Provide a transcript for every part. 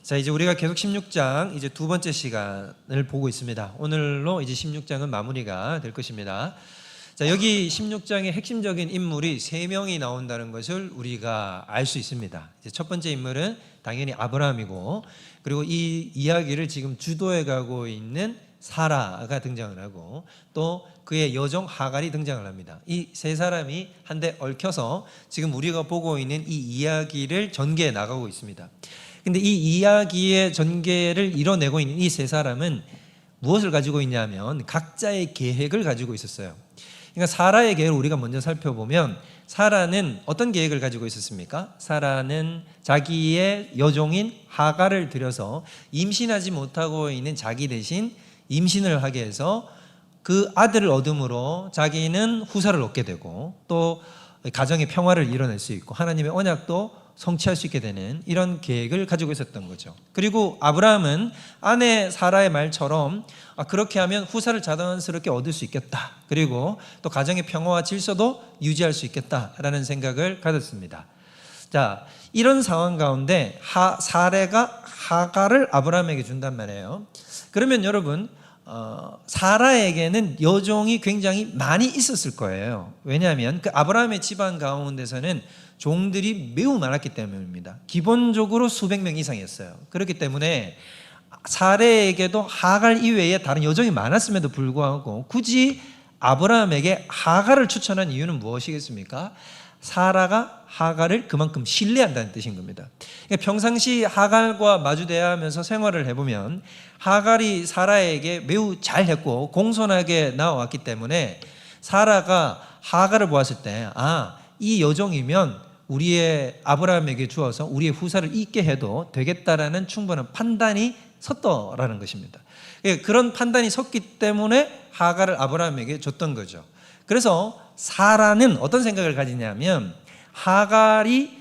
자, 이제 우리가 계속 16장 이제 두 번째 시간을 보고 있습니다. 오늘로 이제 16장은 마무리가 될 것입니다. 자, 여기 16장의 핵심적인 인물이 3명이 나온다는 것을 우리가 알 수 있습니다. 이제 첫 번째 인물은 당연히 아브라함이고, 그리고 이 이야기를 지금 주도해 가고 있는 사라가 등장을 하고, 또 그의 여종 하갈이 등장을 합니다. 이 세 사람이 한데 얽혀서 지금 우리가 보고 있는 이 이야기를 전개해 나가고 있습니다. 근데 이 이야기의 전개를 이뤄내고 있는 이 세 사람은 무엇을 가지고 있냐면 각자의 계획을 가지고 있었어요. 그러니까 사라의 계획을 우리가 먼저 살펴보면, 사라는 어떤 계획을 가지고 있었습니까? 사라는 자기의 여종인 하갈을 들여서 임신하지 못하고 있는 자기 대신 임신을 하게 해서 그 아들을 얻음으로 자기는 후사를 얻게 되고, 또 가정의 평화를 이뤄낼 수 있고 하나님의 언약도 성취할 수 있게 되는 이런 계획을 가지고 있었던 거죠. 그리고 아브라함은 아내 사라의 말처럼 그렇게 하면 후사를 자연스럽게 얻을 수 있겠다, 그리고 또 가정의 평화와 질서도 유지할 수 있겠다라는 생각을 가졌습니다. 자, 이런 상황 가운데 사라가 하갈을 아브라함에게 준단 말이에요. 그러면 여러분, 사라에게는 여종이 굉장히 많이 있었을 거예요. 왜냐하면 그 아브라함의 집안 가운데서는 종들이 매우 많았기 때문입니다. 기본적으로 수백 명 이상이었어요. 그렇기 때문에 사라에게도 하갈 이외에 다른 여종이 많았음에도 불구하고 굳이 아브라함에게 하갈을 추천한 이유는 무엇이겠습니까? 사라가 하갈을 그만큼 신뢰한다는 뜻인 겁니다. 그러니까 평상시 하갈과 마주대야 하면서 생활을 해보면 하갈이 사라에게 매우 잘했고 공손하게 나와왔기 때문에 사라가 하갈을 보았을 때, 이 여종이면 우리의 아브라함에게 주어서 우리의 후사를 잇게 해도 되겠다라는 충분한 판단이 섰더라는 것입니다. 그런 판단이 섰기 때문에 하갈을 아브라함에게 줬던 거죠. 그래서 사라는 어떤 생각을 가지냐면, 하갈이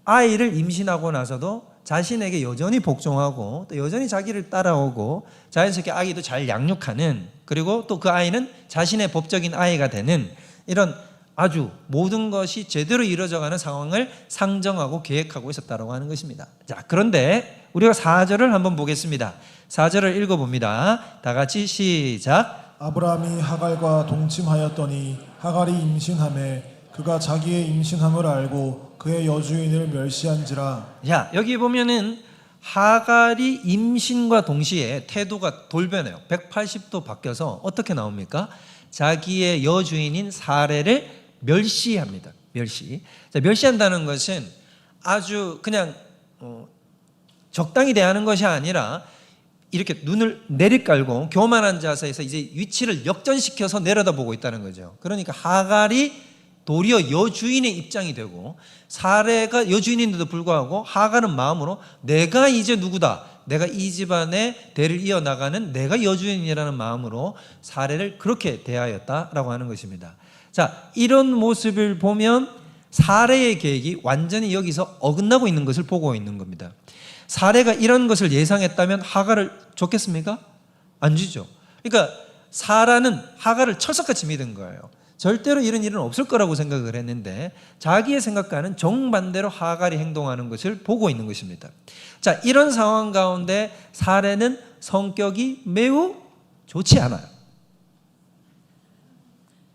아이를 임신하고 나서도 자신에게 여전히 복종하고 또 여전히 자기를 따라오고 자연스럽게 아이도 잘 양육하는, 그리고 또 그 아이는 자신의 법적인 아이가 되는, 이런 아주 모든 것이 제대로 이루어져가는 상황을 상정하고 계획하고 있었다고 하는 것입니다. 자, 그런데 우리가 4절을 한번 보겠습니다. 4절을 읽어봅니다. 다 같이 시작. 아브라함이 하갈과 동침하였더니 하갈이 임신하매 그가 자기의 임신함을 알고 그의 여주인을 멸시한지라. 자, 여기 보면은 하갈이 임신과 동시에 태도가 돌변해요. 180도 바뀌어서 어떻게 나옵니까? 자기의 여주인인 사라를 멸시합니다. 멸시. 자, 멸시한다는 것은 아주 그냥 적당히 대하는 것이 아니라 이렇게 눈을 내리깔고 교만한 자세에서 이제 위치를 역전시켜서 내려다보고 있다는 거죠. 그러니까 하갈이 도리어 여주인의 입장이 되고, 사라가 여주인인데도 불구하고 하갈은 마음으로 내가 이제 누구다, 내가 이 집안의 대를 이어나가는 내가 여주인이라는 마음으로 사라를 그렇게 대하였다라고 하는 것입니다. 자, 이런 모습을 보면 사라의 계획이 완전히 여기서 어긋나고 있는 것을 보고 있는 겁니다. 사라가 이런 것을 예상했다면 하갈을 줬겠습니까? 안 주죠. 그러니까 사라는 하갈을 철석같이 믿은 거예요. 절대로 이런 일은 없을 거라고 생각을 했는데 자기의 생각과는 정반대로 하갈이 행동하는 것을 보고 있는 것입니다. 자, 이런 상황 가운데 사라는 성격이 매우 좋지 않아요.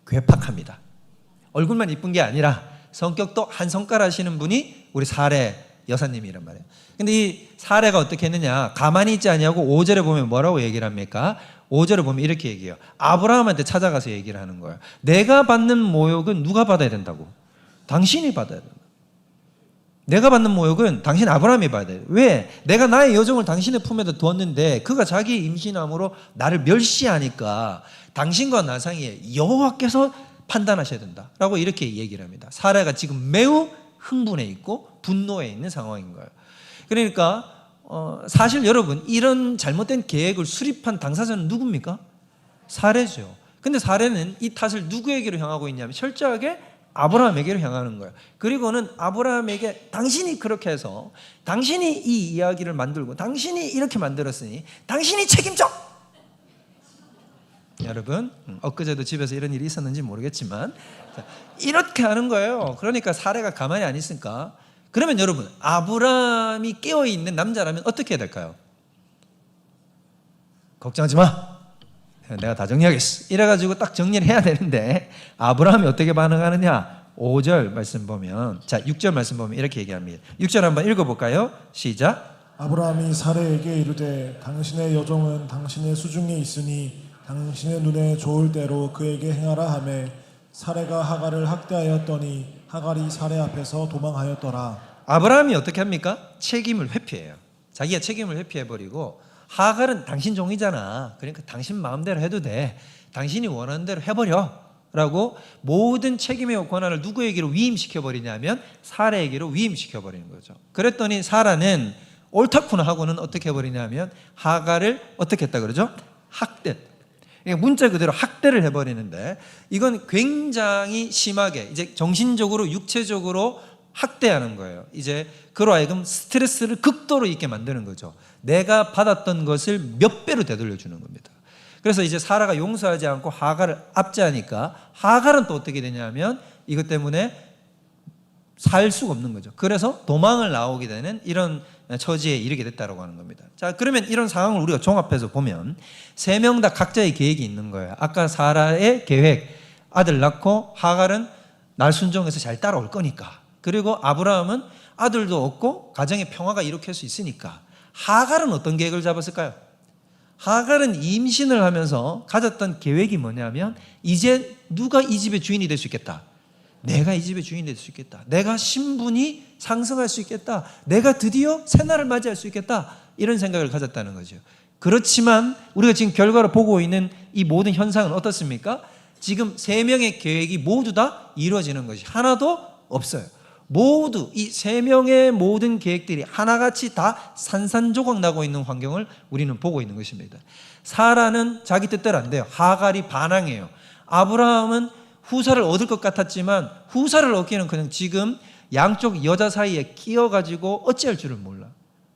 괴팍합니다. 얼굴만 이쁜 게 아니라 성격도 한 성깔 하시는 분이 우리 사라 여사님이란 말이에요. 근데 이 사라가 어떻게 했느냐, 가만히 있지 아니하고 5절에 보면 뭐라고 얘기를 합니까? 5절에 보면 이렇게 얘기해요. 아브라함한테 찾아가서 얘기를 하는 거예요. 내가 받는 모욕은 누가 받아야 된다고? 당신이 받아야 된다. 내가 받는 모욕은 당신 아브라함이 받아야 돼요. 왜? 내가 나의 여종을 당신의 품에다 두었는데 그가 자기 임신함으로 나를 멸시하니까 당신과 나 사이에 여호와께서 판단하셔야 된다라고 이렇게 얘기를 합니다. 사라가 지금 매우 흥분해 있고 분노해 있는 상황인 거예요. 그러니까 사실 여러분, 이런 잘못된 계획을 수립한 당사자는 누굽니까? 사라죠. 근데 사라는 이 탓을 누구에게로 향하고 있냐면 철저하게 아브라함에게로 향하는 거예요. 그리고는 아브라함에게 당신이 그렇게 해서 당신이 이 이야기를 만들고 당신이 이렇게 만들었으니 당신이 책임져! 여러분, 엊그제도 집에서 이런 일이 있었는지 모르겠지만 이렇게 하는 거예요. 그러니까 사라가 가만히 안 있으니까 그러면 여러분, 아브라함이 깨어있는 남자라면 어떻게 해야 될까요? 걱정하지 마, 내가 다 정리하겠어, 이래가지고 딱 정리를 해야 되는데 아브라함이 어떻게 반응하느냐? 5절 말씀 보면, 자 6절 말씀 보면 이렇게 얘기합니다. 6절 한번 읽어볼까요? 시작. 아브라함이 사레에게 이르되 당신의 여종은 당신의 수중에 있으니 당신의 눈에 좋을 대로 그에게 행하라 하매 사레가 하갈을 학대하였더니 하갈이 사레 앞에서 도망하였더라. 아브라함이 어떻게 합니까? 책임을 회피해요. 자기가 책임을 회피해버리고, 하갈은 당신 종이잖아, 그러니까 당신 마음대로 해도 돼, 당신이 원하는 대로 해버려 라고 모든 책임의 권한을 누구에게로 위임시켜버리냐면 사라에게로 위임시켜버리는 거죠. 그랬더니 사라는 옳다구나 하고는 어떻게 해버리냐면 하갈을 어떻게 했다 그러죠? 학대. 문자 그대로 학대를 해버리는데, 이건 굉장히 심하게 이제 정신적으로 육체적으로 학대하는 거예요. 이제 그로 하여금 스트레스를 극도로 있게 만드는 거죠. 내가 받았던 것을 몇 배로 되돌려 주는 겁니다. 그래서 이제 사라가 용서하지 않고 하갈을 압제하니까 하갈은 또 어떻게 되냐면 이것 때문에 살 수가 없는 거죠. 그래서 도망을 나오게 되는 이런 처지에 이르게 됐다고 하는 겁니다. 자, 그러면 이런 상황을 우리가 종합해서 보면 세 명 다 각자의 계획이 있는 거예요. 아까 사라의 계획, 아들 낳고 하갈은 날 순종해서 잘 따라올 거니까, 그리고 아브라함은 아들도 없고 가정의 평화가 이룩할 수 있으니까. 하갈은 어떤 계획을 잡았을까요? 하갈은 임신을 하면서 가졌던 계획이 뭐냐면, 이제 누가 이 집의 주인이 될 수 있겠다, 내가 이 집의 주인이 될 수 있겠다, 내가 신분이 상승할 수 있겠다, 내가 드디어 새날을 맞이할 수 있겠다, 이런 생각을 가졌다는 거죠. 그렇지만 우리가 지금 결과로 보고 있는 이 모든 현상은 어떻습니까? 지금 세 명의 계획이 모두 다 이루어지는 것이 하나도 없어요. 모두 이 세 명의 모든 계획들이 하나같이 다 산산조각 나고 있는 환경을 우리는 보고 있는 것입니다. 사라는 자기 뜻대로 안 돼요. 하갈이 반항해요. 아브라함은 후사를 얻을 것 같았지만 후사를 얻기는 그냥 지금 양쪽 여자 사이에 끼어가지고 어찌할 줄을 몰라.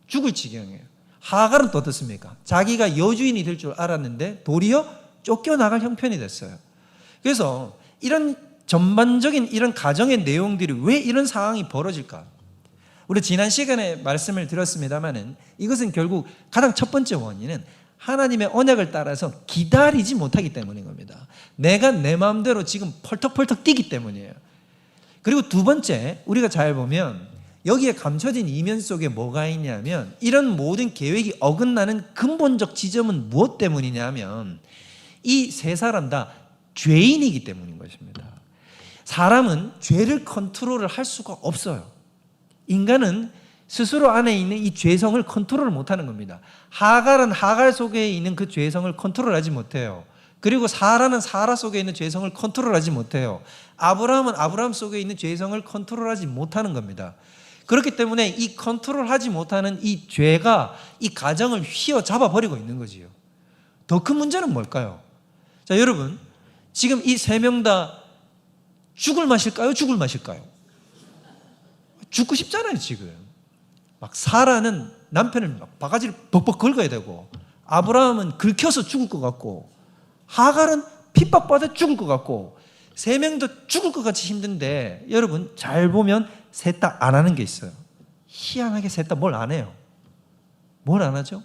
죽을 지경이에요. 하갈은 또 어떻습니까? 자기가 여주인이 될 줄 알았는데 도리어 쫓겨나갈 형편이 됐어요. 그래서 이런 전반적인 이런 가정의 내용들이 왜 이런 상황이 벌어질까? 우리 지난 시간에 말씀을 드렸습니다마는 이것은 결국 가장 첫 번째 원인은 하나님의 언약을 따라서 기다리지 못하기 때문인 겁니다. 내가 내 마음대로 지금 펄떡펄떡 뛰기 때문이에요. 그리고 두 번째, 우리가 잘 보면 여기에 감춰진 이면 속에 뭐가 있냐면, 이런 모든 계획이 어긋나는 근본적 지점은 무엇 때문이냐면 이 세 사람 다 죄인이기 때문인 것입니다. 사람은 죄를 컨트롤을 할 수가 없어요. 인간은 스스로 안에 있는 이 죄성을 컨트롤을 못하는 겁니다. 하갈은 하갈 속에 있는 그 죄성을 컨트롤하지 못해요. 그리고 사라는 사라 속에 있는 죄성을 컨트롤하지 못해요. 아브라함은 아브라함 속에 있는 죄성을 컨트롤하지 못하는 겁니다. 그렇기 때문에 이 컨트롤하지 못하는 이 죄가 이 가정을 휘어잡아 버리고 있는 거지요. 더 큰 문제는 뭘까요? 자, 여러분, 지금 이 세 명 다 죽을 맛일까요? 죽을 맛일까요? 죽고 싶잖아요. 지금 막 사라는 남편을 막 바가지를 벅벅 긁어야 되고, 아브라함은 긁혀서 죽을 것 같고, 하갈은 핍박받아 죽을 것 같고, 세 명도 죽을 것 같이 힘든데, 여러분 잘 보면 셋 다 안 하는 게 있어요. 희한하게 셋 다 뭘 안 해요. 뭘 안 하죠?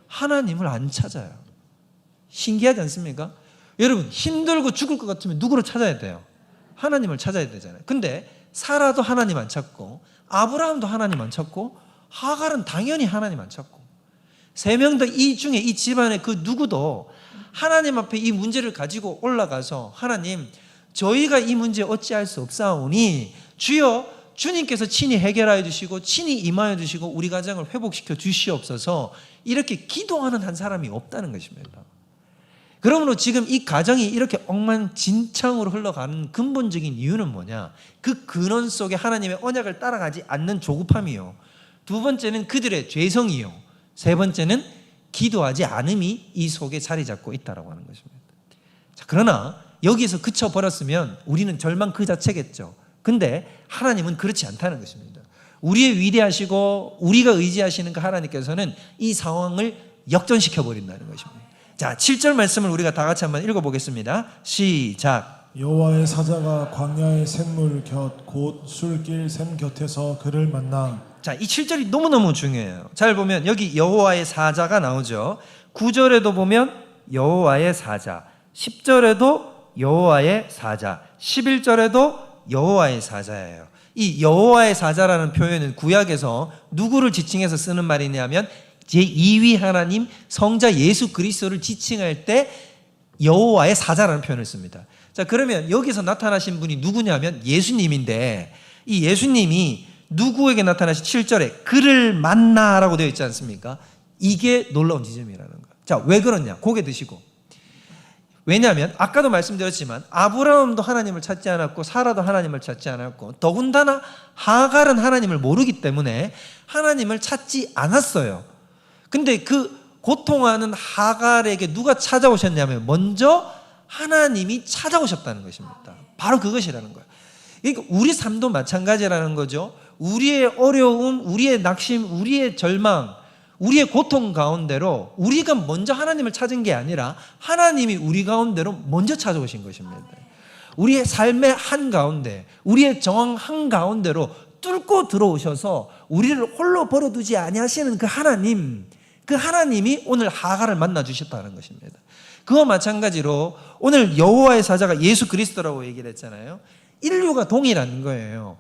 하나님을 안 찾아요. 신기하지 않습니까? 여러분, 힘들고 죽을 것 같으면 누구를 찾아야 돼요? 하나님을 찾아야 되잖아요. 근데 사라도 하나님 안 찾고, 아브라함도 하나님 안 찾고, 하갈은 당연히 하나님 안 찾고, 세 명 다 이 중에 이 집안의 그 누구도 하나님 앞에 이 문제를 가지고 올라가서, 하나님, 저희가 이 문제 어찌할 수 없사오니 주여 주님께서 친히 해결하여 주시고 친히 임하여 주시고 우리 가정을 회복시켜 주시옵소서, 이렇게 기도하는 한 사람이 없다는 것입니다. 그러므로 지금 이 가정이 이렇게 엉망진창으로 흘러가는 근본적인 이유는 뭐냐? 그 근원 속에 하나님의 언약을 따라가지 않는 조급함이요, 두 번째는 그들의 죄성이요, 세 번째는 기도하지 않음이 이 속에 자리 잡고 있다고 하는 것입니다. 자, 그러나 여기에서 그쳐버렸으면 우리는 절망 그 자체겠죠. 근데 하나님은 그렇지 않다는 것입니다. 우리의 위대하시고 우리가 의지하시는 그 하나님께서는 이 상황을 역전시켜 버린다는 것입니다. 자, 7절 말씀을 우리가 다 같이 한번 읽어보겠습니다. 시작. 여호와의 사자가 광야의 샘물 곁 곧 술길 샘 곁에서 그를 만나. 자, 이 7절이 너무너무 중요해요. 잘 보면 여기 여호와의 사자가 나오죠. 9절에도 보면 여호와의 사자, 10절에도 여호와의 사자, 11절에도 여호와의 사자예요. 이 여호와의 사자라는 표현은 구약에서 누구를 지칭해서 쓰는 말이냐면 제2위 하나님 성자 예수 그리스도를 지칭할 때 여호와의 사자라는 표현을 씁니다. 자, 그러면 여기서 나타나신 분이 누구냐면 예수님인데, 이 예수님이 누구에게 나타나신 7절에 그를 만나라고 되어 있지 않습니까? 이게 놀라운 지점이라는 거예요. 자, 왜 그러냐? 고개 드시고. 왜냐하면 아까도 말씀드렸지만 아브라함도 하나님을 찾지 않았고 사라도 하나님을 찾지 않았고 더군다나 하갈은 하나님을 모르기 때문에 하나님을 찾지 않았어요. 근데 그 고통하는 하갈에게 누가 찾아오셨냐면 먼저 하나님이 찾아오셨다는 것입니다. 바로 그것이라는 거예요. 그러니까 우리 삶도 마찬가지라는 거죠. 우리의 어려움, 우리의 낙심, 우리의 절망, 우리의 고통 가운데로 우리가 먼저 하나님을 찾은 게 아니라 하나님이 우리 가운데로 먼저 찾아오신 것입니다. 우리의 삶의 한가운데, 우리의 정황 한가운데로 뚫고 들어오셔서 우리를 홀로 버려두지 아니하시는 그 하나님, 그 하나님이 오늘 하갈을 만나 주셨다는 것입니다. 그와 마찬가지로 오늘 여호와의 사자가 예수 그리스도라고 얘기를 했잖아요. 인류가 동일한 거예요.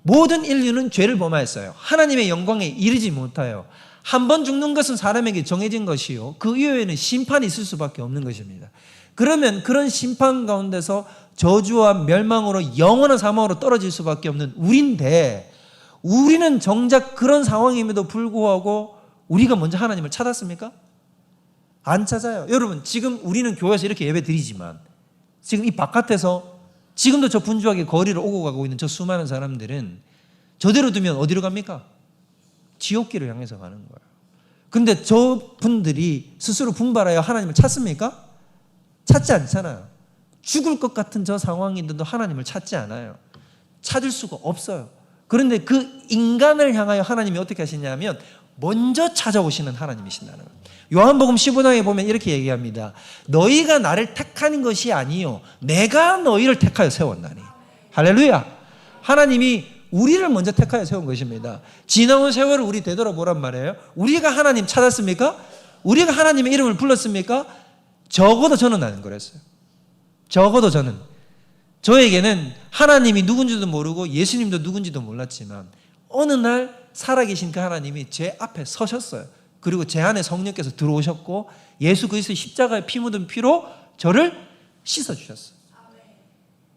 모든 인류는 죄를 범하였어요. 하나님의 영광에 이르지 못하여 한 번 죽는 것은 사람에게 정해진 것이요 그 이후에는 심판이 있을 수밖에 없는 것입니다. 그러면 그런 심판 가운데서 저주와 멸망으로 영원한 사망으로 떨어질 수밖에 없는 우리인데, 우리는 정작 그런 상황임에도 불구하고 우리가 먼저 하나님을 찾았습니까? 안 찾아요. 여러분, 지금 우리는 교회에서 이렇게 예배 드리지만 지금 이 바깥에서 지금도 저 분주하게 거리를 오고 가고 있는 저 수많은 사람들은 저대로 두면 어디로 갑니까? 지옥길을 향해서 가는 거예요. 근데 저 분들이 스스로 분발하여 하나님을 찾습니까? 찾지 않잖아요. 죽을 것 같은 저 상황인데도 하나님을 찾지 않아요. 찾을 수가 없어요. 그런데 그 인간을 향하여 하나님이 어떻게 하시냐면 먼저 찾아오시는 하나님이신다는 거예요. 요한복음 15장에 보면 이렇게 얘기합니다. 너희가 나를 택한 것이 아니요 내가 너희를 택하여 세웠나니. 할렐루야. 하나님이 우리를 먼저 택하여 세운 것입니다. 지나온 세월을 우리 되돌아보란 말이에요. 우리가 하나님 찾았습니까? 우리가 하나님의 이름을 불렀습니까? 적어도 저는 안 그랬어요. 적어도 저에게는 하나님이 누군지도 모르고 예수님도 누군지도 몰랐지만 어느 날 살아계신 그 하나님이 제 앞에 서셨어요. 그리고 제 안에 성령께서 들어오셨고 예수 그리스도의 십자가의 피 묻은 피로 저를 씻어주셨어요.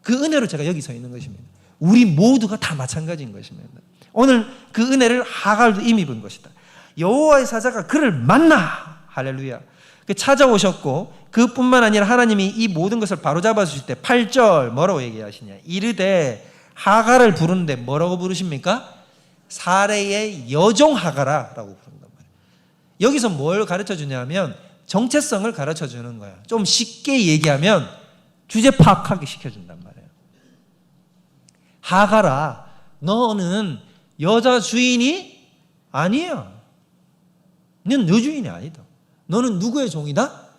그 은혜로 제가 여기 서 있는 것입니다. 우리 모두가 다 마찬가지인 것입니다. 오늘 그 은혜를 하갈도 이미 본 것이다. 여호와의 사자가 그를 만나. 할렐루야. 찾아오셨고 그뿐만 아니라 하나님이 이 모든 것을 바로잡아 주실 때 8절 뭐라고 얘기하시냐. 이르되 하갈을 부르는데 뭐라고 부르십니까? 사레의 여종 하갈아 라고 부른단 말이에요. 여기서 뭘 가르쳐 주냐면 정체성을 가르쳐 주는 거예요. 좀 쉽게 얘기하면 주제 파악하게 시켜준단 말이에요. 하갈아, 너는 여자 주인이 아니야. 너는 여주인이 아니다. 너는 누구의 종이다?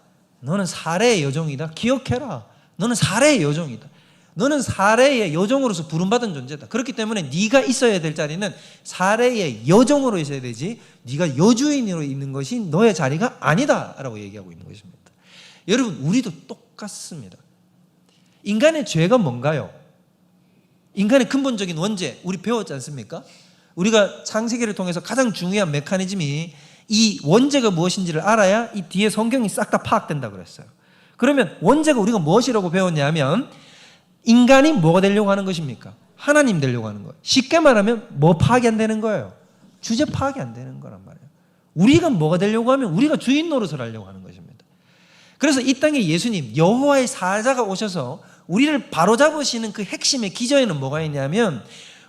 너는 사레의 여종이다. 기억해라. 너는 사레의 여종이다. 너는 사레의 여종으로서 부름받은 존재다. 그렇기 때문에 네가 있어야 될 자리는 사레의 여종으로 있어야 되지 네가 여주인으로 있는 것이 너의 자리가 아니다 라고 얘기하고 있는 것입니다. 여러분, 우리도 똑같습니다. 인간의 죄가 뭔가요? 인간의 근본적인 원죄 우리 배웠지 않습니까? 우리가 창세기를 통해서 가장 중요한 메커니즘이 이 원죄가 무엇인지를 알아야 이 뒤에 성경이 싹 다 파악된다 그랬어요. 그러면 원죄가 우리가 무엇이라고 배웠냐면 인간이 뭐가 되려고 하는 것입니까? 하나님 되려고 하는 거예요. 쉽게 말하면 뭐 파악이 안 되는 거예요? 주제 파악이 안 되는 거란 말이에요. 우리가 뭐가 되려고 하면 우리가 주인 노릇을 하려고 하는 것입니다. 그래서 이 땅에 예수님 여호와의 사자가 오셔서 우리를 바로잡으시는 그 핵심의 기저에는 뭐가 있냐면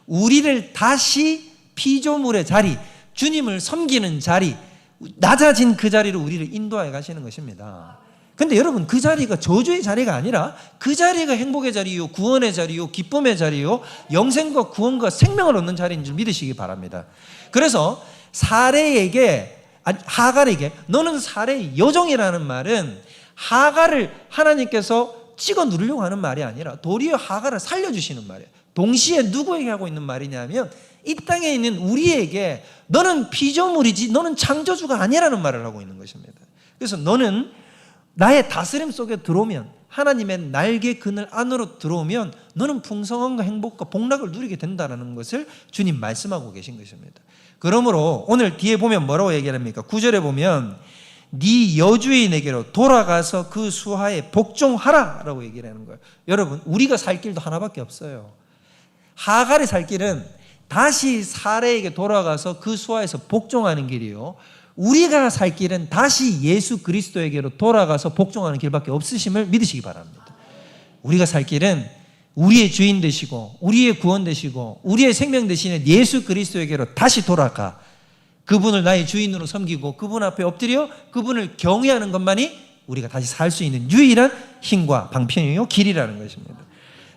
우리를 다시 피조물의 자리, 주님을 섬기는 자리, 낮아진 그 자리로 우리를 인도하여 가시는 것입니다. 근데 여러분, 그 자리가 저주의 자리가 아니라 그 자리가 행복의 자리요, 구원의 자리요, 기쁨의 자리요, 영생과 구원과 생명을 얻는 자리인 줄 믿으시기 바랍니다. 그래서 하갈에게 너는 사레의 여종이라는 말은 하갈을 하나님께서 찍어 누르려고 하는 말이 아니라 도리어 하갈을 살려주시는 말이에요. 동시에 누구에게 하고 있는 말이냐면 이 땅에 있는 우리에게 너는 피조물이지 너는 창조주가 아니라는 말을 하고 있는 것입니다. 그래서 너는 나의 다스림 속에 들어오면, 하나님의 날개 그늘 안으로 들어오면 너는 풍성함과 행복과 복락을 누리게 된다는 것을 주님 말씀하고 계신 것입니다. 그러므로 오늘 뒤에 보면 뭐라고 얘기합니까? 9절에 보면 네 여주인에게로 돌아가서 그 수하에 복종하라 라고 얘기를 하는 거예요. 여러분, 우리가 살 길도 하나밖에 없어요. 하갈이 살 길은 다시 사레에게 돌아가서 그 수하에서 복종하는 길이요, 우리가 살 길은 다시 예수 그리스도에게로 돌아가서 복종하는 길밖에 없으심을 믿으시기 바랍니다. 우리가 살 길은 우리의 주인 되시고 우리의 구원 되시고 우리의 생명 되시는 예수 그리스도에게로 다시 돌아가 그분을 나의 주인으로 섬기고 그분 앞에 엎드려 그분을 경외하는 것만이 우리가 다시 살 수 있는 유일한 힘과 방편이요 길이라는 것입니다.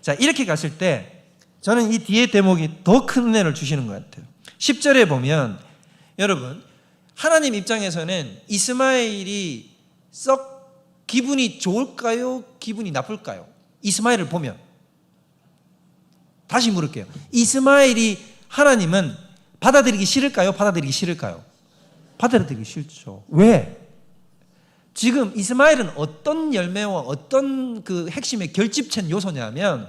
자, 이렇게 갔을 때 저는 이 뒤에 대목이 더 큰 은혜를 주시는 것 같아요. 10절에 보면 여러분, 하나님 입장에서는 이스마엘이 썩 기분이 좋을까요? 기분이 나쁠까요? 이스마엘을 보면 다시 물을게요. 이스마엘이 하나님은 받아들이기 싫을까요? 받아들이기 싫을까요? 받아들이기 싫죠. 왜? 지금 이스마엘은 어떤 열매와 어떤 그 핵심의 결집체 요소냐면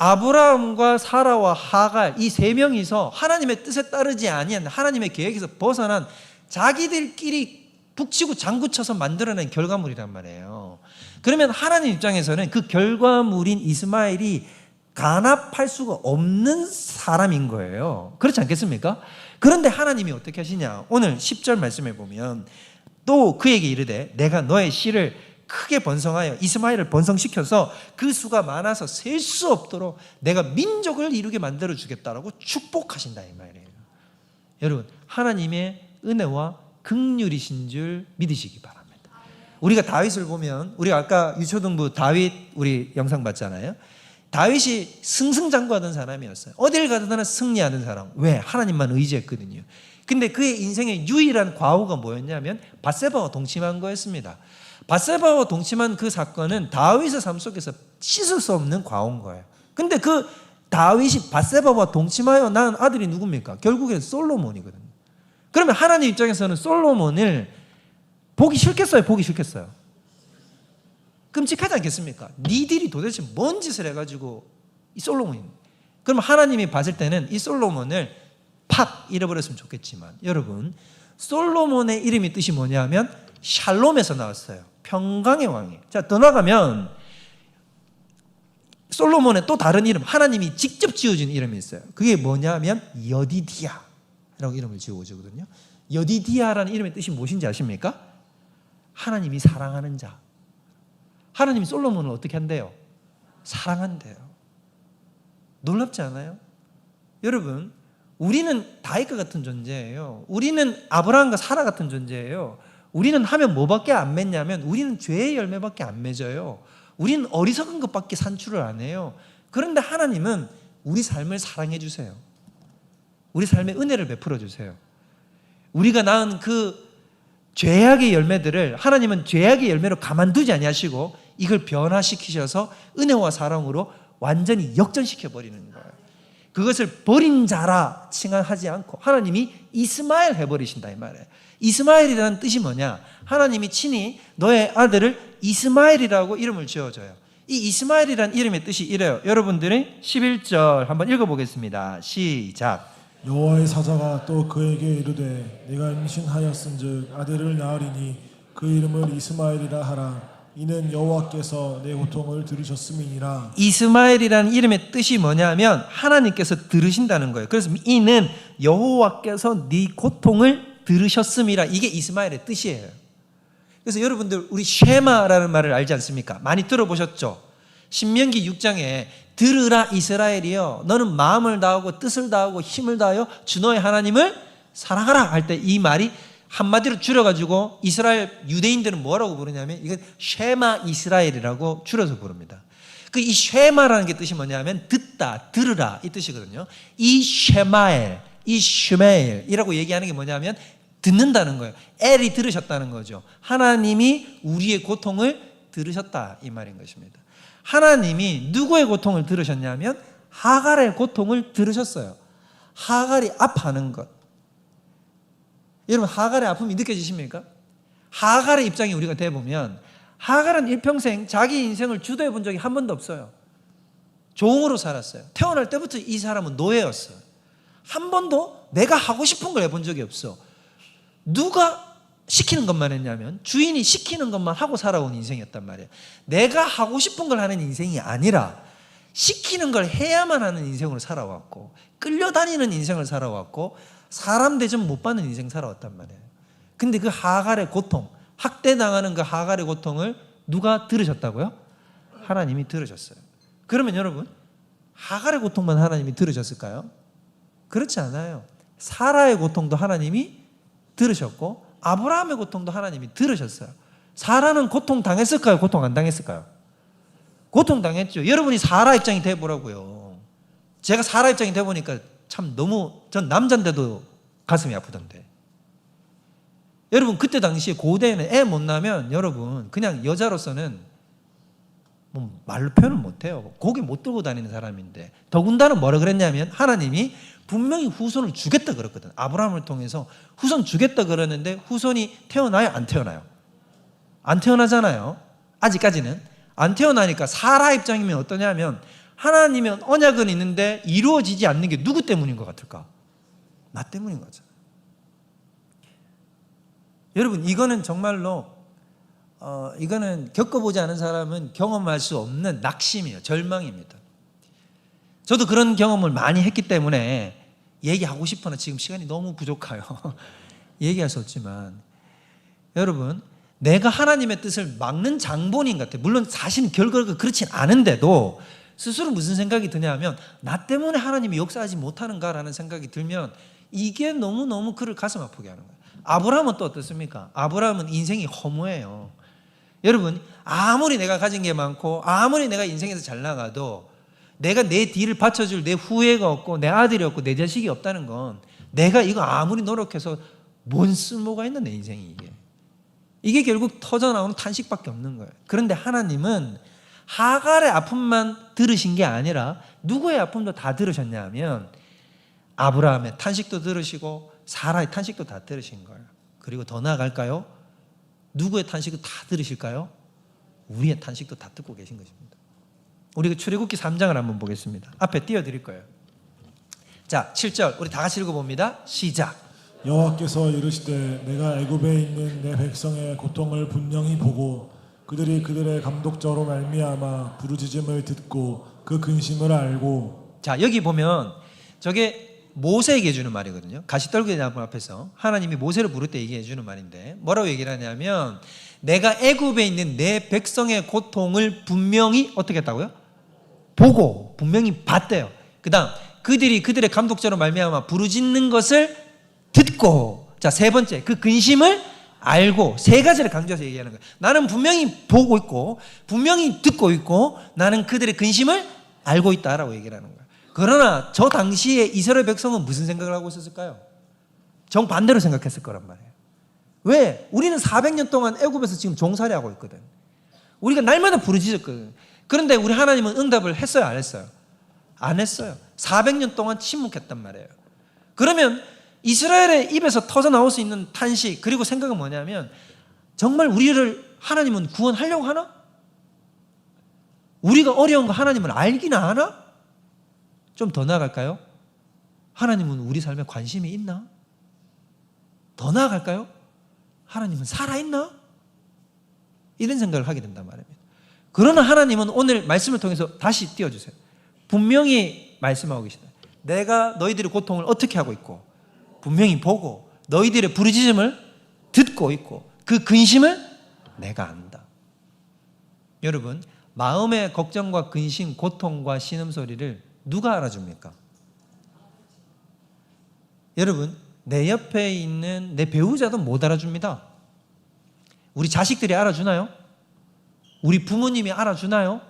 아브라함과 사라와 하갈 이 세 명이서 하나님의 뜻에 따르지 아니한 하나님의 계획에서 벗어난 자기들끼리 북치고 장구쳐서 만들어낸 결과물이란 말이에요. 그러면 하나님 입장에서는 그 결과물인 이스마엘이 간합할 수가 없는 사람인 거예요. 그렇지 않겠습니까? 그런데 하나님이 어떻게 하시냐? 오늘 10절 말씀에 보면 또 그에게 이르되 내가 너의 씨를 크게 번성하여 이스마엘을 번성시켜서 그 수가 많아서 셀 수 없도록 내가 민족을 이루게 만들어 주겠다라고 축복하신다 이 말이에요. 여러분, 하나님의 은혜와 긍휼이신 줄 믿으시기 바랍니다. 우리가 다윗을 보면, 우리가 아까 유초등부 다윗 우리 영상 봤잖아요. 다윗이 승승장구하던 사람이었어요. 어딜 가든 승리하는 사람. 왜? 하나님만 의지했거든요. 근데 그의 인생의 유일한 과오가 뭐였냐면 밧세바와 동침한 거였습니다. 밧세바와 동침한 그 사건은 다윗의 삶 속에서 씻을 수 없는 과오인 거예요. 근데 그 다윗이 밧세바와 동침하여 낳은 아들이 누굽니까? 결국엔 솔로몬이거든요. 그러면 하나님 입장에서는 솔로몬을 보기 싫겠어요? 보기 싫겠어요? 끔찍하지 않겠습니까? 니들이 도대체 뭔 짓을 해가지고 이 솔로몬이, 그럼 하나님이 봤을 때는 이 솔로몬을 팍 잃어버렸으면 좋겠지만, 여러분, 솔로몬의 이름이 뜻이 뭐냐면 샬롬에서 나왔어요. 평강의 왕이. 자, 더 나가면 솔로몬의 또 다른 이름, 하나님이 직접 지어준 이름이 있어요. 그게 뭐냐면 여디디아라고 이름을 지어주거든요. 여디디아라는 이름의 뜻이 무엇인지 아십니까? 하나님이 사랑하는 자. 하나님이 솔로몬을 어떻게 한대요? 사랑한대요. 놀랍지 않아요? 여러분, 우리는 다윗과 같은 존재예요. 우리는 아브라함과 사라 같은 존재예요. 우리는 하면 뭐밖에 안 맺냐면 우리는 죄의 열매밖에 안 맺어요. 우리는 어리석은 것밖에 산출을 안 해요. 그런데 하나님은 우리 삶을 사랑해 주세요. 우리 삶에 은혜를 베풀어 주세요. 우리가 낳은 그 죄악의 열매들을 하나님은 죄악의 열매로 가만두지 아니하시고 이걸 변화시키셔서 은혜와 사랑으로 완전히 역전시켜 버리는 거예요. 그것을 버린 자라 칭하지 않고 하나님이 이스마엘 해버리신다 이 말이에요. 이스마엘이라는 뜻이 뭐냐? 하나님이 친히 너의 아들을 이스마엘이라고 이름을 지어줘요. 이 이스마엘이라는 이름의 뜻이 이래요. 여러분들이 11절 한번 읽어보겠습니다. 시작. 여호와의 사자가 또 그에게 이르되 네가 임신하였은즉 아들을 낳으리니 그 이름을 이스마엘이라 하라. 이는 여호와께서 내 고통을 들으셨음이니라. 이스마엘이라는 이름의 뜻이 뭐냐면 하나님께서 들으신다는 거예요. 그래서 이는 여호와께서 네 고통을 들으셨음이라. 이게 이스마엘의 뜻이에요. 그래서 여러분들 우리 쉐마라는 말을 알지 않습니까? 많이 들어보셨죠? 신명기 6장에 들으라 이스라엘이여 너는 마음을 다하고 뜻을 다하고 힘을 다하여 주 너의 하나님을 사랑하라 할 때 이 말이 한마디로 줄여가지고 이스라엘 유대인들은 뭐라고 부르냐면 이건 쉐마 이스라엘이라고 줄여서 부릅니다. 그 이 쉐마라는 게 뜻이 뭐냐면 듣다, 들으라 이 뜻이거든요. 이 쉐마엘, 이 쉐메엘이라고 얘기하는 게 뭐냐면 듣는다는 거예요. 엘이 들으셨다는 거죠. 하나님이 우리의 고통을 들으셨다 이 말인 것입니다. 하나님이 누구의 고통을 들으셨냐면 하갈의 고통을 들으셨어요. 하갈이 아파하는 것. 여러분 하갈의 아픔이 느껴지십니까? 하갈의 입장에 우리가 대보면 하갈은 일평생 자기 인생을 주도해 본 적이 한 번도 없어요. 종으로 살았어요. 태어날 때부터 이 사람은 노예였어요. 한 번도 내가 하고 싶은 걸 해본 적이 없어. 누가 시키는 것만 했냐면 주인이 시키는 것만 하고 살아온 인생이었단 말이에요. 내가 하고 싶은 걸 하는 인생이 아니라 시키는 걸 해야만 하는 인생으로 살아왔고 끌려다니는 인생을 살아왔고 사람 대접 못 받는 인생 살아왔단 말이에요. 근데 그 하갈의 고통, 학대당하는 그 하갈의 고통을 누가 들으셨다고요? 하나님이 들으셨어요. 그러면 여러분 하갈의 고통만 하나님이 들으셨을까요? 그렇지 않아요. 사라의 고통도 하나님이 들으셨고 아브라함의 고통도 하나님이 들으셨어요. 사라는 고통 당했을까요? 고통 안 당했을까요? 고통 당했죠. 여러분이 사라 입장이 돼보라고요. 제가 사라 입장이 돼보니까 참 너무 전 남자인데도 가슴이 아프던데. 여러분 그때 당시에 고대에는 애 못 낳으면 여러분 그냥 여자로서는 뭐 말로 표현을 못해요. 고기 못 들고 다니는 사람인데 더군다나 뭐라 그랬냐면 하나님이 분명히 후손을 주겠다 그랬거든. 아브라함을 통해서 후손 주겠다 그랬는데 후손이 태어나요? 안 태어나요? 안 태어나잖아요. 아직까지는 안 태어나니까 사라 입장이면 어떠냐면 하나님은 언약은 있는데 이루어지지 않는 게 누구 때문인 것 같을까? 나 때문인 거죠. 여러분 이거는 정말로 이거는 겪어보지 않은 사람은 경험할 수 없는 낙심이에요. 절망입니다. 저도 그런 경험을 많이 했기 때문에 얘기하고 싶으나 지금 시간이 너무 부족해요. 얘기할 수 없지만 여러분 내가 하나님의 뜻을 막는 장본인 같아요. 물론 사실 결과가 그렇진 않은데도 스스로 무슨 생각이 드냐면 나 때문에 하나님이 역사하지 못하는가라는 생각이 들면 이게 너무너무 그를 가슴 아프게 하는 거예요. 아브라함은 또 어떻습니까? 아브라함은 인생이 허무해요. 여러분 아무리 내가 가진 게 많고 아무리 내가 인생에서 잘 나가도 내가 내 뒤를 받쳐줄 내 후예가 없고 내 아들이 없고 내 자식이 없다는 건 내가 이거 아무리 노력해서 뭔 쓸모가 있는 내 인생이 이게 결국 터져나오는 탄식밖에 없는 거예요. 그런데 하나님은 하갈의 아픔만 들으신 게 아니라 누구의 아픔도 다 들으셨냐면 아브라함의 탄식도 들으시고 사라의 탄식도 다 들으신 거예요. 그리고 더 나아갈까요? 누구의 탄식도 다 들으실까요? 우리의 탄식도 다 듣고 계신 것입니다. 우리 출애굽기 3장을 한번 보겠습니다. 앞에 띄워드릴 거예요. 자, 7절 우리 다 같이 읽어봅니다. 시작. 여호와께서 이르시되 내가 애굽에 있는 내 백성의 고통을 분명히 보고 그들이 그들의 감독자로 말미암아 부르짖음을 듣고 그 근심을 알고. 자, 여기 보면 저게 모세에게 해주는 말이거든요. 가시떨기 나무 앞에서 하나님이 모세를 부를 때 얘기해 주는 말인데 뭐라고 얘기를 하냐면 내가 애굽에 있는 내 백성의 고통을 분명히 어떻게 했다고요? 보고 분명히 봤대요. 그 다음 그들이 그들의 감독자로 말미암아 부르짖는 것을 듣고. 자, 세 번째 그 근심을 알고. 세 가지를 강조해서 얘기하는 거예요. 나는 분명히 보고 있고 분명히 듣고 있고 나는 그들의 근심을 알고 있다라고 얘기를 하는 거예요. 그러나 저 당시에 이스라엘 백성은 무슨 생각을 하고 있었을까요? 정반대로 생각했을 거란 말이에요. 왜? 우리는 400년 동안 애굽에서 지금 종살이하고 있거든. 우리가 날마다 부르짖었거든. 그런데 우리 하나님은 응답을 했어요? 안 했어요? 안 했어요. 400년 동안 침묵했단 말이에요. 그러면 이스라엘의 입에서 터져나올 수 있는 탄식 그리고 생각은 뭐냐면 정말 우리를 하나님은 구원하려고 하나? 우리가 어려운 거 하나님은 알기나 하나? 좀 더 나아갈까요? 하나님은 우리 삶에 관심이 있나? 더 나아갈까요? 하나님은 살아있나? 이런 생각을 하게 된단 말입니다. 그러나 하나님은 오늘 말씀을 통해서 다시 띄워주세요. 분명히 말씀하고 계시다. 내가 너희들의 고통을 어떻게 하고 있고 분명히 보고 너희들의 부르짖음을 듣고 있고 그 근심을 내가 안다. 여러분 마음의 걱정과 근심, 고통과 신음소리를 누가 알아줍니까? 여러분 내 옆에 있는 내 배우자도 못 알아줍니다. 우리 자식들이 알아주나요? 우리 부모님이 알아주나요?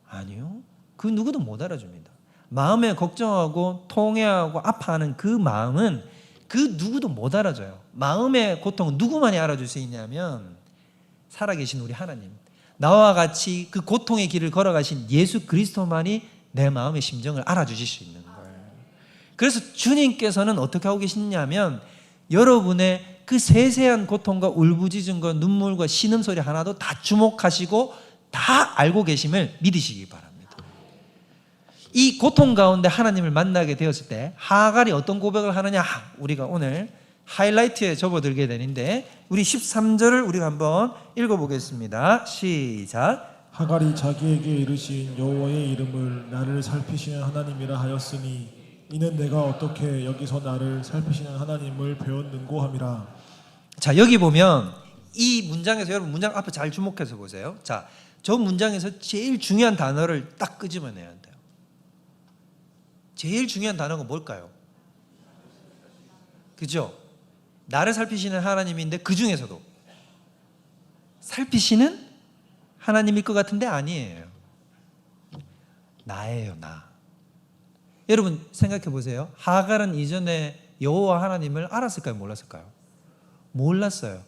아니요. 그 누구도 못 알아줍니다. 마음에 걱정하고 통해하고 아파하는 그 마음은 그 누구도 못 알아줘요. 마음의 고통은 누구만이 알아줄 수 있냐면 살아계신 우리 하나님. 나와 같이 그 고통의 길을 걸어가신 예수 그리스도만이 내 마음의 심정을 알아주실 수 있는 거예요. 그래서 주님께서는 어떻게 하고 계시냐면 여러분의 그 세세한 고통과 울부짖음과 눈물과 신음소리 하나도 다 주목하시고 다 알고 계심을 믿으시기 바랍니다. 이 고통 가운데 하나님을 만나게 되었을 때 하갈이 어떤 고백을 하느냐, 우리가 오늘 하이라이트에 접어들게 되는데 우리 13절을 우리가 한번 읽어보겠습니다. 시작. 하갈이 자기에게 이르신 여호와의 이름을 나를 살피시는 하나님이라 하였으니 이는 내가 어떻게 여기서 나를 살피시는 하나님을 배웠는고 함이라. 자, 여기 보면 이 문장에서 여러분 문장 앞에 잘 주목해서 보세요. 자, 저 문장에서 제일 중요한 단어를 딱 끄집어내야 돼요. 제일 중요한 단어가 뭘까요? 그죠? 나를 살피시는 하나님인데 그 중에서도 살피시는 하나님일 것 같은데 아니에요. 나예요, 나. 여러분 생각해 보세요. 하갈은 이전에 여호와 하나님을 알았을까요? 몰랐을까요? 몰랐어요.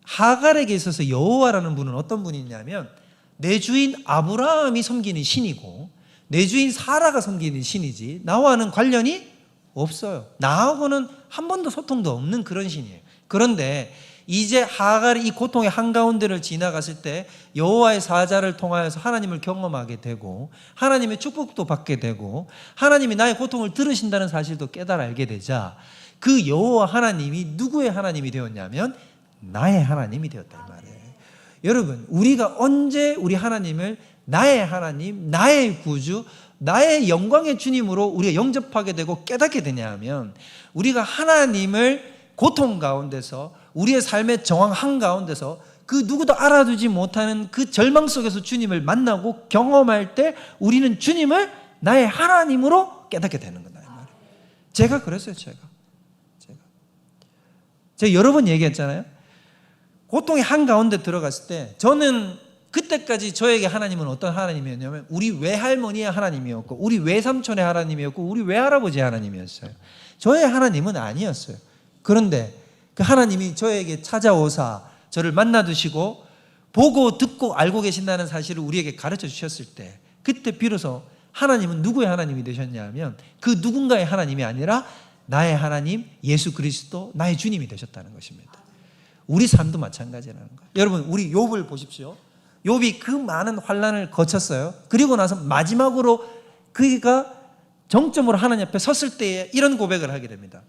하갈에게 있어서 여호와라는 분은 어떤 분이냐면 내 주인 아브라함이 섬기는 신이고 내 주인 사라가 섬기는 신이지 나와는 관련이 없어요. 나하고는 한 번도 소통도 없는 그런 신이에요. 그런데 이제 하갈이 이 고통의 한가운데를 지나갔을 때 여호와의 사자를 통하여서 하나님을 경험하게 되고 하나님의 축복도 받게 되고 하나님이 나의 고통을 들으신다는 사실도 깨달아 알게 되자 그 여호와 하나님이 누구의 하나님이 되었냐면 나의 하나님이 되었다 이 말이에요. 여러분 우리가 언제 우리 하나님을 나의 하나님, 나의 구주, 나의 영광의 주님으로 우리가 영접하게 되고 깨닫게 되냐 하면 우리가 하나님을 고통 가운데서 우리의 삶의 정황 한가운데서 그 누구도 알아두지 못하는 그 절망 속에서 주님을 만나고 경험할 때 우리는 주님을 나의 하나님으로 깨닫게 되는 거다. 제가 그랬어요. 제가 여러 번 얘기했잖아요. 고통의 한가운데 들어갔을 때 저는 그때까지 저에게 하나님은 어떤 하나님이었냐면 우리 외할머니의 하나님이었고 우리 외삼촌의 하나님이었고 우리 외할아버지의 하나님이었어요. 저의 하나님은 아니었어요. 그런데 그 하나님이 저에게 찾아오사 저를 만나두시고 보고 듣고 알고 계신다는 사실을 우리에게 가르쳐 주셨을 때 그때 비로소 하나님은 누구의 하나님이 되셨냐면 그 누군가의 하나님이 아니라 나의 하나님 예수 그리스도 나의 주님이 되셨다는 것입니다. 우리 삶도 마찬가지라는 거예요. 여러분 우리 욥을 보십시오. 욥이 그 많은 환난을 거쳤어요. 그리고 나서 마지막으로 그가 정점으로 하나님 앞에 섰을 때에 이런 고백을 하게 됩니다.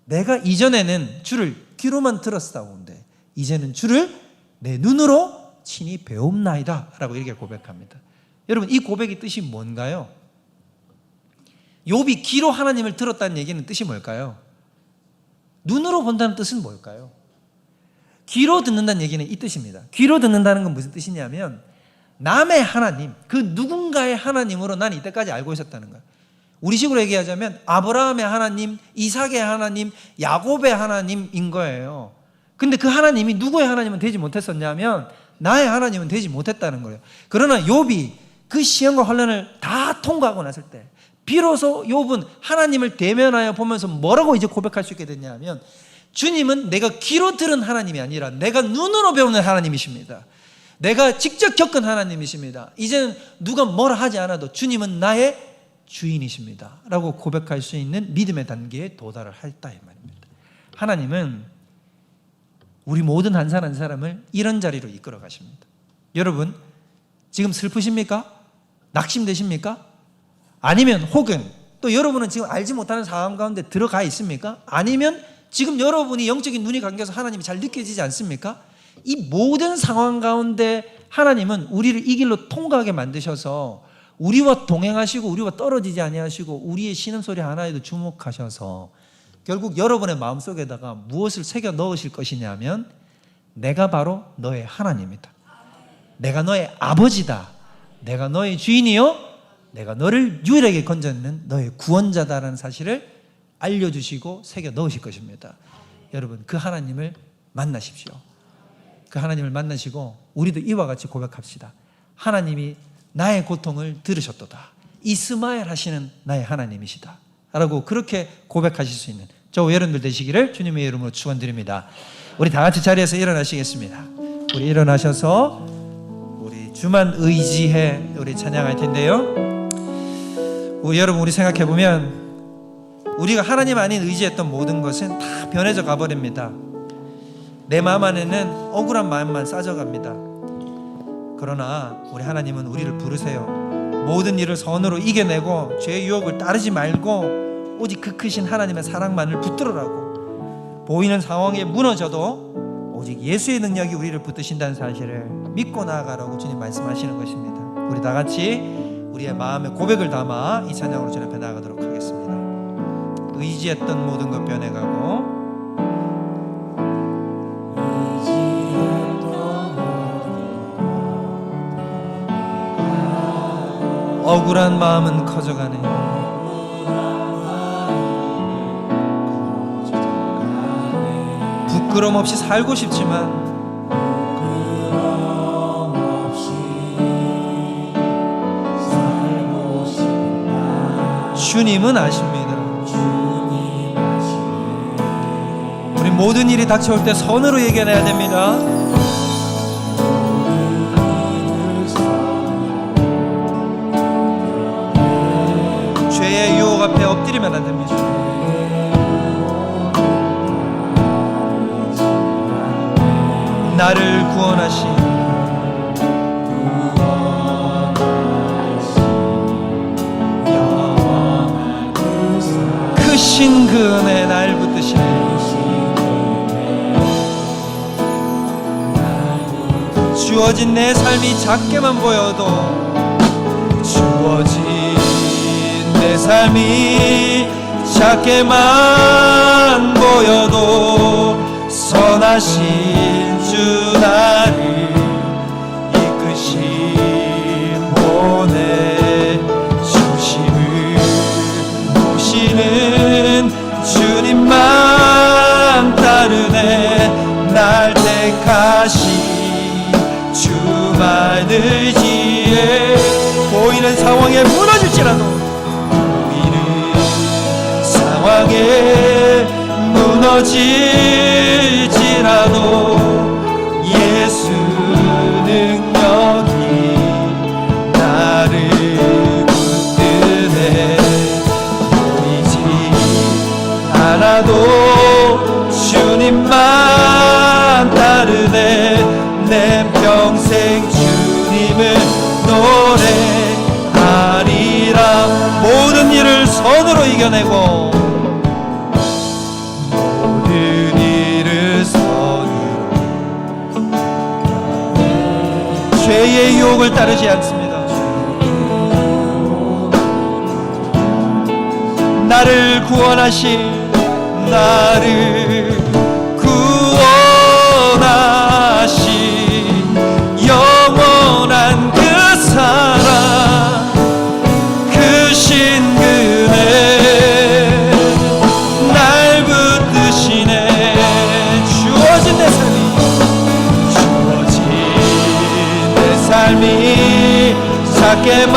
내가 이전에는 주를 귀로만 들었사온데 이제는 주를 내 눈으로 친히 배움나이다 라고 이렇게 고백합니다. 여러분 이 고백의 뜻이 뭔가요? 욥이 귀로 하나님을 들었다는 얘기는 뜻이 뭘까요? 눈으로 본다는 뜻은 뭘까요? 귀로 듣는다는 얘기는 이 뜻입니다. 귀로 듣는다는 건 무슨 뜻이냐면 남의 하나님, 그 누군가의 하나님으로 난 이때까지 알고 있었다는 거예요. 우리식으로 얘기하자면 아브라함의 하나님, 이삭의 하나님, 야곱의 하나님인 거예요. 근데 그 하나님이 누구의 하나님은 되지 못했었냐면 나의 하나님은 되지 못했다는 거예요. 그러나 욥이 그 시험과 환난을 다 통과하고 났을 때 비로소 욥은 하나님을 대면하여 보면서 뭐라고 이제 고백할 수 있게 됐냐면 주님은 내가 귀로 들은 하나님이 아니라 내가 눈으로 배우는 하나님이십니다. 내가 직접 겪은 하나님이십니다. 이제는 누가 뭐라 하지 않아도 주님은 나의 주인이십니다 라고 고백할 수 있는 믿음의 단계에 도달을 했다 이 말입니다. 하나님은 우리 모든 한 사람 한 사람을 이런 자리로 이끌어 가십니다. 여러분 지금 슬프십니까? 낙심되십니까? 아니면 혹은 또 여러분은 지금 알지 못하는 상황 가운데 들어가 있습니까? 아니면 지금 여러분이 영적인 눈이 감겨서 하나님이 잘 느껴지지 않습니까? 이 모든 상황 가운데 하나님은 우리를 이 길로 통과하게 만드셔서 우리와 동행하시고 우리와 떨어지지 아니하시고 우리의 신음소리 하나에도 주목하셔서 결국 여러분의 마음속에다가 무엇을 새겨 넣으실 것이냐면 내가 바로 너의 하나님이다. 내가 너의 아버지다. 내가 너의 주인이요. 내가 너를 유일하게 건져내는 너의 구원자다라는 사실을 알려주시고 새겨 넣으실 것입니다. 여러분 그 하나님을 만나십시오. 그 하나님을 만나시고 우리도 이와 같이 고백합시다. 하나님이 나의 고통을 들으셨도다. 이스마엘 하시는 나의 하나님이시다 라고 그렇게 고백하실 수 있는 저와 여러분들 되시기를 주님의 이름으로 축원드립니다. 우리 다 같이 자리에서 일어나시겠습니다. 우리 일어나셔서 우리 주만 의지해 우리 찬양할 텐데요. 여러분 우리 생각해 보면 우리가 하나님 아닌 의지했던 모든 것은 다 변해져 가버립니다. 내 마음 안에는 억울한 마음만 쌓여갑니다. 그러나 우리 하나님은 우리를 부르세요. 모든 일을 선으로 이겨내고 죄의 유혹을 따르지 말고 오직 그 크신 하나님의 사랑만을 붙들으라고. 보이는 상황에 무너져도 오직 예수의 능력이 우리를 붙드신다는 사실을 믿고 나아가라고 주님 말씀하시는 것입니다. 우리 다 같이 우리의 마음의 고백을 담아 이 찬양으로 주님 앞에 나아가도록 하겠습니다. 의지했던 모든 것 변해가고 억울한 마음은 커져가네. 부끄럼 없이 살고 싶지만 주님은 아십니다. 우리 모든 일이 닥쳐올 때 선으로 이겨내야 됩니다. 죄의 유혹 앞에 엎드리면 안 됩니다. 나를 구원하신 크신 그 은혜 날 붙드시네. 주어진 내 삶이 작게만 보여도 주어진 내 삶이 작게만 보여도 선하신 주 나를 이끄신 보내 중심을 보시는 주님만 따르네. 날 택하신 주만 의지해. 보이는 상황에 무너질지라도 보이는 상황에 무너질지라도 예수 능력이 나를 붙드네. 보이지 않아도 주님만 따르네. 내 평생 주님을 노래하리라. 모든 일을 선으로 이겨내고 모든 일을 선으로 죄의 유혹을 따르지 않습니다. 나를 구원하신 나를 구원하신 영원한 그 사랑 크신 그네 날 붙드시네. 주어진 내 삶이 작게만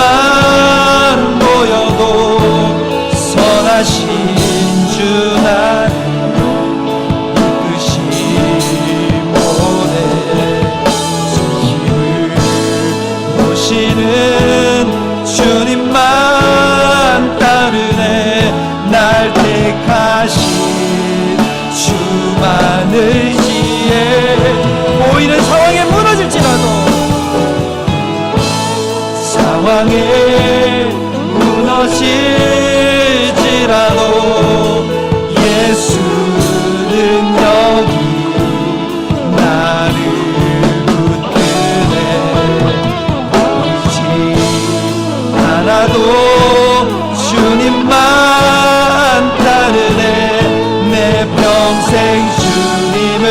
보여도 선하신 주 나를 주님만 따르네. 날 택하신 주만 의지해. 보이는 상황에 무너질지라도 상황에 무너질지라도 예수 능력이 나를 나도 주님만 따르네. 내 평생 주님을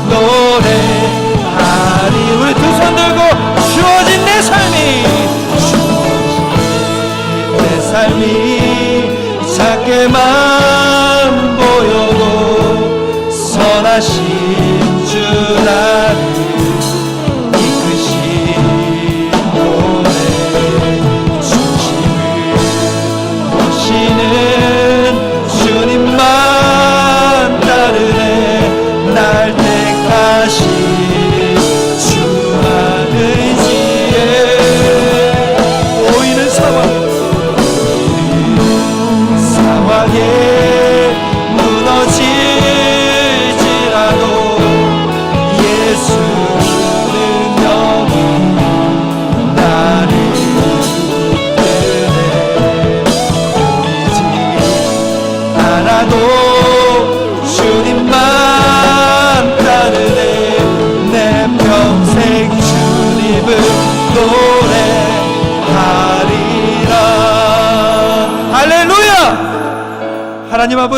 노래하리. 우리 두 손 들고 주어진 내 삶이 작게만 보여도 선하신 주 나를 이끄신 보내 주님만 따르네. 날 택하신 주만 의지해.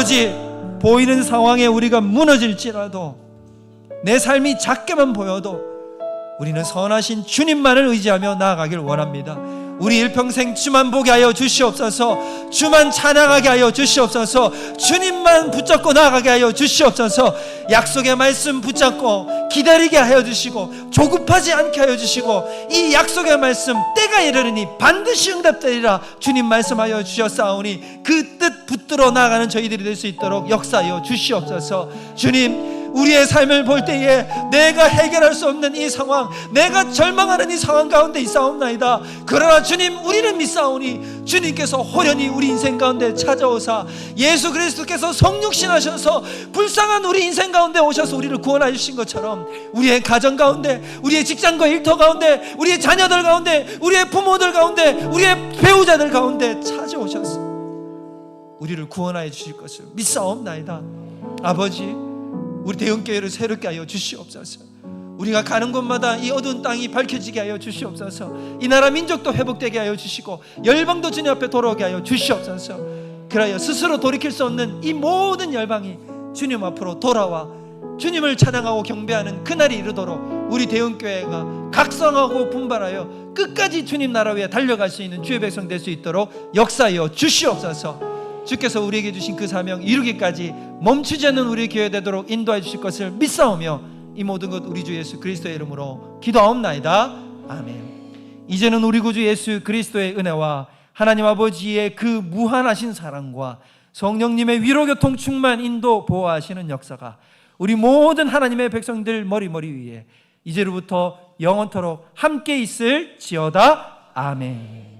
아버지, 보이는 상황에 우리가 무너질지라도, 내 삶이 작게만 보여도 우리는 선하신 주님만을 의지하며 나아가길 원합니다. 우리 일평생 주만 보게 하여 주시옵소서. 주만 찬양하게 하여 주시옵소서. 주님만 붙잡고 나아가게 하여 주시옵소서. 약속의 말씀 붙잡고 기다리게 하여 주시고, 조급하지 않게 하여 주시고, 이 약속의 말씀 때가 이르르니 반드시 응답되리라 주님 말씀하여 주셨사오니 그 뜻 붙들어 나아가는 저희들이 될 수 있도록 역사하여 주시옵소서. 주님, 우리의 삶을 볼 때에 내가 해결할 수 없는 이 상황, 내가 절망하는 이 상황 가운데 있사옵나이다. 그러나 주님, 우리는 믿사오니 주님께서 호련히 우리 인생 가운데 찾아오사 예수 그리스도께서 성육신하셔서 불쌍한 우리 인생 가운데 오셔서 우리를 구원하여 주신 것처럼, 우리의 가정 가운데, 우리의 직장과 일터 가운데, 우리의 자녀들 가운데, 우리의 부모들 가운데, 우리의 배우자들 가운데 찾아오셔서 우리를 구원하여 주실 것을 믿사옵나이다. 아버지, 우리 대형교회를 새롭게 하여 주시옵소서. 우리가 가는 곳마다 이 어두운 땅이 밝혀지게 하여 주시옵소서. 이 나라 민족도 회복되게 하여 주시고, 열방도 주님 앞에 돌아오게 하여 주시옵소서. 그러하여 스스로 돌이킬 수 없는 이 모든 열방이 주님 앞으로 돌아와 주님을 찬양하고 경배하는 그날이 이르도록 우리 대형교회가 각성하고 분발하여 끝까지 주님 나라 위에 달려갈 수 있는 주의 백성 될 수 있도록 역사하여 주시옵소서. 주께서 우리에게 주신 그 사명 이루기까지 멈추지 않는 우리 교회 되도록 인도해 주실 것을 믿사오며, 이 모든 것 우리 주 예수 그리스도의 이름으로 기도하옵나이다. 아멘. 이제는 우리 구주 예수 그리스도의 은혜와 하나님 아버지의 그 무한하신 사랑과 성령님의 위로교통 충만 인도 보호하시는 역사가 우리 모든 하나님의 백성들 머리 위에 이제로부터 영원토록 함께 있을지어다. 아멘.